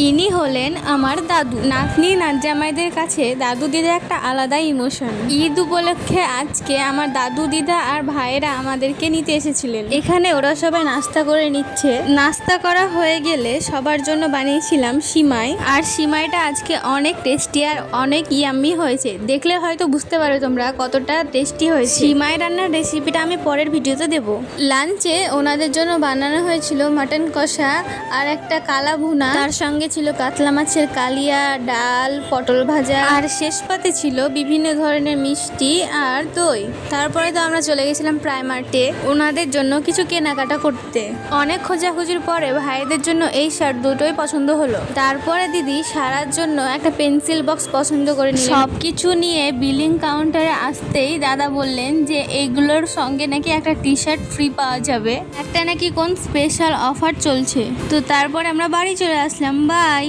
ইনি হলেন আমার দাদু। নাতনি নাতজামাইদের কাছে দাদু দিদা একটা আলাদা ইমোশন। ঈদ উপলক্ষে আজকে আমার দাদু দিদা আর ভাইয়েরা আমাদেরকে নিতে এসেছিলেন। এখানে ওরা সবাই নাস্তা করে নিচ্ছে। নাস্তা করা হয়ে গেলে সবার জন্য বানিয়েছিলাম সিমাই, আর সিমাইটা আজকে অনেক টেস্টি আর অনেক ইয়াম্মি হয়েছে। দেখলে হয়তো বুঝতে পারবে তোমরা কতটা টেস্টি হয়েছে। সিমাই রান্নার রেসিপিটা আমি পরের ভিডিওতে দেবো। লাঞ্চে ওনাদের জন্য বানানো হয়েছিল মাটন কষা আর একটা কালা ভুনা, তার সঙ্গে ছিল কাতলা মাছের কালিয়া, ডাল, পটল ভাজা, আর শেষ পাতে ছিল বিভিন্ন ধরনের মিষ্টি আর দই। তারপরে তো আমরা চলে গেছিলাম প্রাইমার্টে ওনাদের জন্য কিছু কেনাকাটা করতে। অনেক খোঁজাখুঁজির পরে ভাইদের জন্য এই শার্ট দুটোই পছন্দ হলো। তারপরে দিদি সারার জন্য একটা পেন্সিল বক্স পছন্দ করে নিলেন। সবকিছু নিয়ে বিলিং কাউন্টারে আসতেই দাদা বললেন যে এইগুলোর সঙ্গে নাকি একটা টি শার্ট ফ্রি পাওয়া যাবে, একটা নাকি কোন স্পেশাল অফার চলছে। তো তারপরে আমরা বাড়ি চলে আসলাম। বাই।